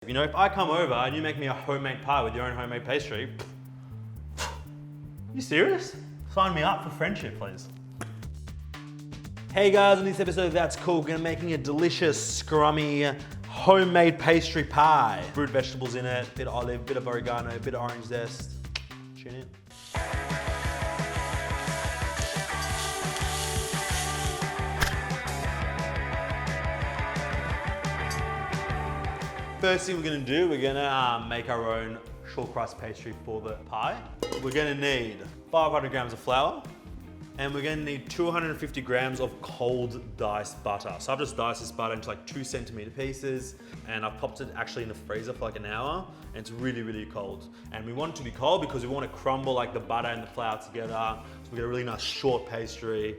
You know, if I come over and you make me a homemade pie with your own homemade pastry, you serious? Sign me up for friendship, please. Hey guys, in this episode of That's Cool, we're gonna be making a delicious, scrummy, homemade pastry pie. Brewed vegetables in it, bit of olive, bit of oregano, bit of orange zest. Tune in. First thing we're gonna do, we're gonna make our own shortcrust pastry for the pie. We're gonna need 500 grams of flour, and we're gonna need 250 grams of cold diced butter. So I've just diced this butter into like 2 centimeter pieces, and I've popped it actually in the freezer for like an hour, and it's really, really cold. And we want it to be cold because we want to crumble like the butter and the flour together, so we get a really nice short pastry.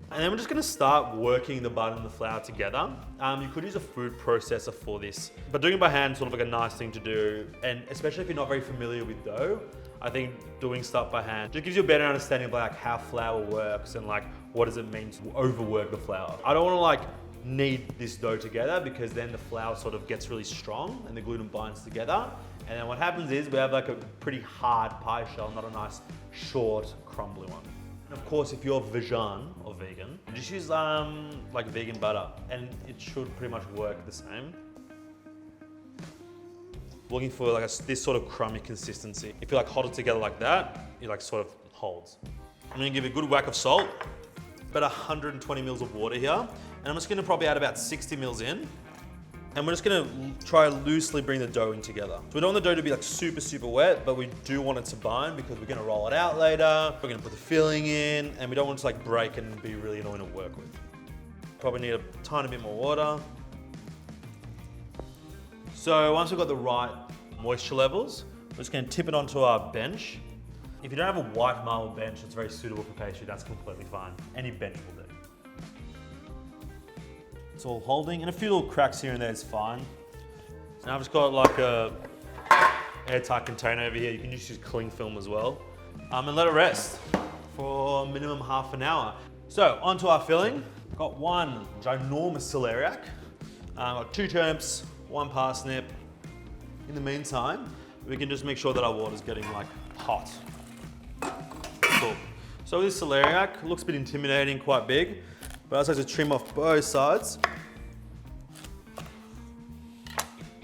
And then we're just gonna start working the butter and the flour together. You could use a food processor for this, but doing it by hand is sort of like a nice thing to do. And especially if you're not very familiar with dough, I think doing stuff by hand just gives you a better understanding of like how flour works and like what does it mean to overwork the flour. I don't wanna like knead this dough together because then the flour sort of gets really strong and the gluten binds together. And then what happens is we have like a pretty hard pie shell, not a nice short crumbly one. And of course, if you're vegan or vegan, just use like vegan butter and it should pretty much work the same. Looking for like this sort of crummy consistency. If you like hold it together like that, it like sort of holds. I'm gonna give it a good whack of salt, about 120 mils of water here. And I'm just gonna probably add about 60 mils in. And we're just gonna try loosely bring the dough in together. So we don't want the dough to be like super, super wet, but we do want it to bind because we're gonna roll it out later. We're gonna put the filling in, and we don't want it to like break and be really annoying to work with. Probably need a tiny bit more water. So once we've got the right moisture levels, we're just gonna tip it onto our bench. If you don't have a white marble bench that's very suitable for pastry, that's completely fine. Any bench will do. It's all holding, and a few little cracks here and there is fine. So now I've just got like a airtight container over here. You can just use cling film as well. And let it rest for minimum half an hour. So onto our filling. Got one ginormous celeriac. Got 2 turnips, 1 parsnip. In the meantime, we can just make sure that our water's getting like hot. Cool. So this celeriac looks a bit intimidating, quite big. But I just like to trim off both sides.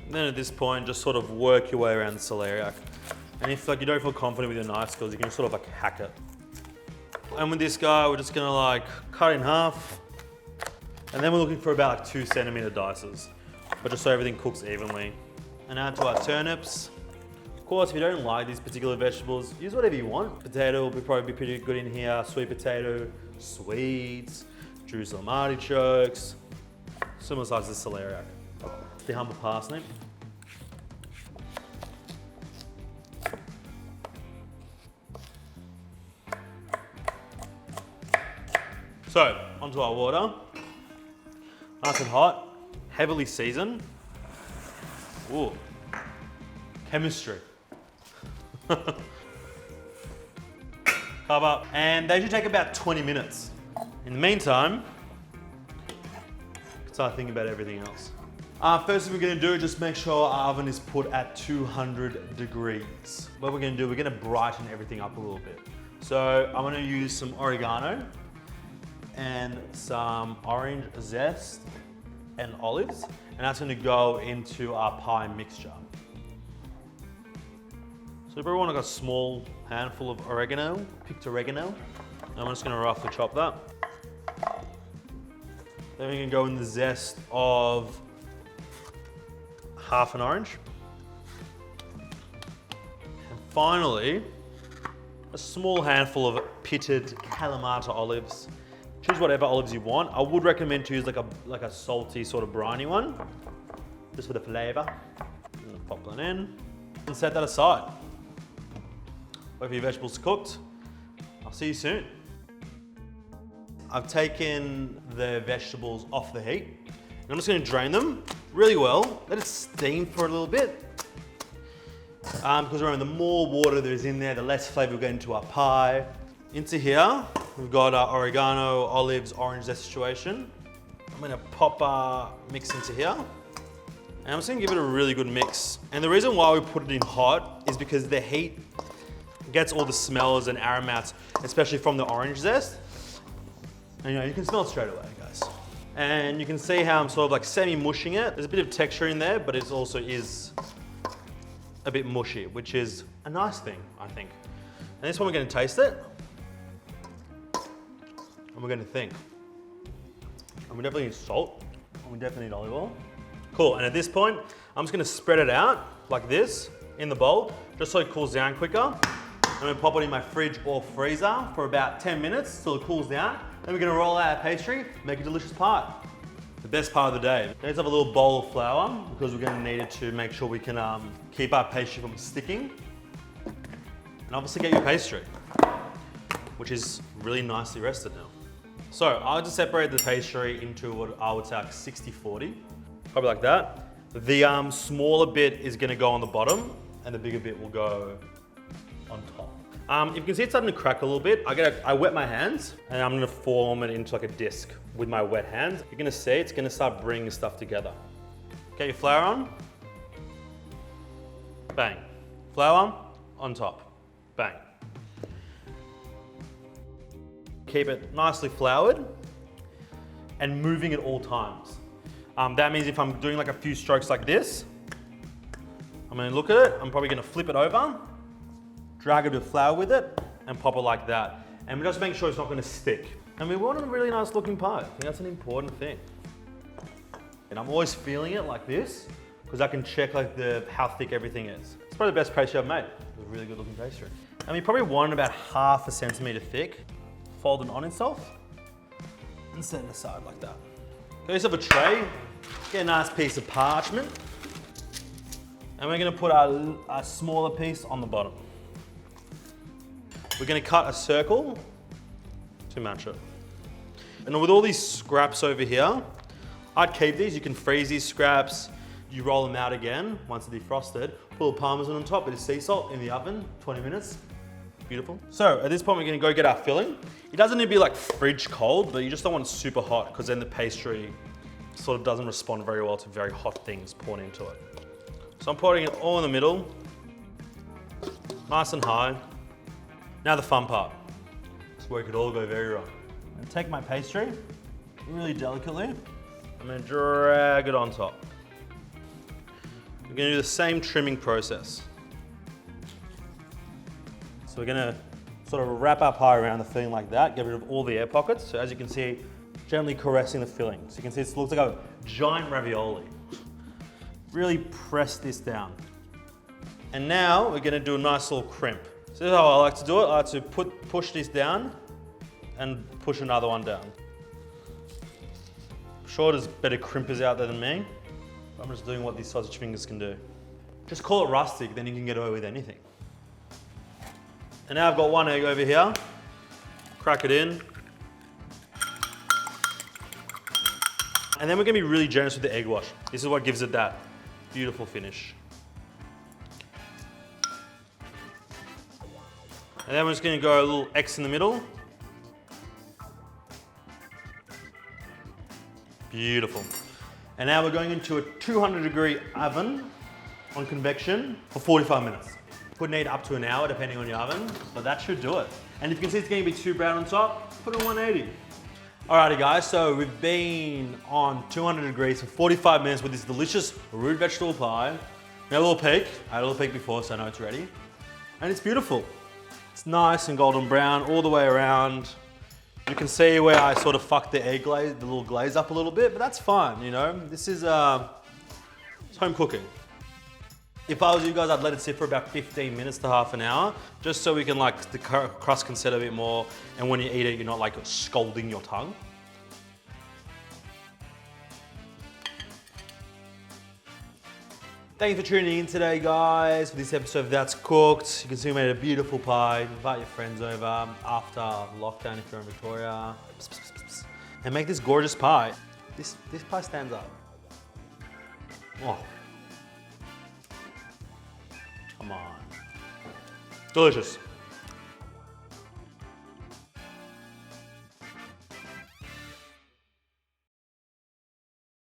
And then at this point, just sort of work your way around the celeriac. And if like you don't feel confident with your knife skills, you can sort of like hack it. And with this guy, we're just gonna like cut it in half. And then we're looking for about like 2 centimeter dices, but just so everything cooks evenly. And add to our turnips. Of course, if you don't like these particular vegetables, use whatever you want. Potato will probably be pretty good in here. Sweet potato, sweets, Jerusalem artichokes, similar size as celeriac. The humble parsnip. So, onto our water. Nice and hot, heavily seasoned. Ooh, chemistry. Cover, and they should take about 20 minutes. In the meantime, start thinking about everything else. First thing we're gonna do is just make sure our oven is put at 200 degrees. What we're gonna do, we're gonna brighten everything up a little bit. So I'm gonna use some oregano and some orange zest and olives, and that's gonna go into our pie mixture. So you probably want like a small handful of oregano, picked oregano. I'm just gonna roughly chop that. Then we can go in the zest of half an orange. And finally, a small handful of pitted Kalamata olives. Choose whatever olives you want. I would recommend to use like a salty sort of briny one, just for the flavor. Pop that in and set that aside. Wait for your vegetables cooked. I'll see you soon. I've taken the vegetables off the heat, and I'm just gonna drain them really well. Let it steam for a little bit. Because remember, the more water there is in there, the less flavor will get into our pie. Into here, we've got our oregano, olives, orange zest situation. I'm gonna pop our mix into here. And I'm just gonna give it a really good mix. And the reason why we put it in hot is because the heat gets all the smells and aromats, especially from the orange zest. And you can smell it straight away, guys. And you can see how I'm sort of like semi-mushing it. There's a bit of texture in there, but it also is a bit mushy, which is a nice thing, I think. And this one we're gonna taste it. And we're gonna think. And we definitely need salt. And we definitely need olive oil. Cool, and at this point, I'm just gonna spread it out like this in the bowl, just so it cools down quicker. I'm gonna pop it in my fridge or freezer for about 10 minutes till it cools down. Then we're gonna roll out our pastry, make a delicious pie. The best part of the day. Let's have a little bowl of flour because we're gonna need it to make sure we can keep our pastry from sticking. And obviously get your pastry, which is really nicely rested now. So I'll just separate the pastry into what I would say like 60-40, probably like that. The smaller bit is gonna go on the bottom and the bigger bit will go on top. If you can see it's starting to crack a little bit, I wet my hands and I'm gonna form it into like a disc with my wet hands. You're gonna see it's gonna start bringing stuff together. Get your flour on, bang. Flour on top, bang. Keep it nicely floured and moving at all times. That means if I'm doing like a few strokes like this, I'm gonna look at it, I'm probably gonna flip it over, drag a bit of flour with it, and pop it like that. And just make sure it's not gonna stick. And we want a really nice looking pie. I think that's an important thing. And I'm always feeling it like this, because I can check like how thick everything is. It's probably the best pastry I've made. It's a really good looking pastry. And we probably want it about 1/2 centimeter thick. Fold it on itself, and set it aside like that. Get yourself a tray, get a nice piece of parchment, and we're gonna put our smaller piece on the bottom. We're gonna cut a circle to match it. And with all these scraps over here, I'd keep these. You can freeze these scraps, you roll them out again once they're defrosted, put a little parmesan on top, bit of sea salt in the oven, 20 minutes. Beautiful. So at this point, we're gonna go get our filling. It doesn't need to be like fridge cold, but you just don't want it super hot because then the pastry sort of doesn't respond very well to very hot things poured into it. So I'm pouring it all in the middle, nice and high. Now the fun part. It's where it could all go very wrong. I'm gonna take my pastry really delicately. I'm gonna drag it on top. We're gonna do the same trimming process. So we're gonna sort of wrap our pie around the filling like that, get rid of all the air pockets. So as you can see, gently caressing the filling. So you can see it looks like a giant ravioli. Really press this down. And now we're gonna do a nice little crimp. So this is how I like to do it. I like to push this down and push another one down. I'm sure there's better crimpers out there than me. I'm just doing what these sausage fingers can do. Just call it rustic, then you can get away with anything. And now I've got one egg over here. Crack it in. And then we're gonna be really generous with the egg wash. This is what gives it that beautiful finish. And then we're just gonna go a little X in the middle. Beautiful. And now we're going into a 200-degree oven on convection for 45 minutes. Could need up to an hour depending on your oven, but that should do it. And if you can see it's going to be too brown on top, put it on 180. Alrighty guys, so we've been on 200 degrees for 45 minutes with this delicious root vegetable pie. We had a little peek. I had a little peek before, so I know it's ready. And it's beautiful. It's nice and golden brown all the way around. You can see where I sort of fucked the egg glaze, the little glaze up a little bit, but that's fine, you know. This is it's home cooking. If I was you guys, I'd let it sit for about 15 minutes to half an hour, just so we can like, the crust can set a bit more, and when you eat it, you're not like scalding your tongue. Thank you for tuning in today, guys, for this episode of That's Cooked. You can see we made a beautiful pie. Invite your friends over after lockdown if you're in Victoria. And make this gorgeous pie. This pie stands up. Oh. Come on. Delicious.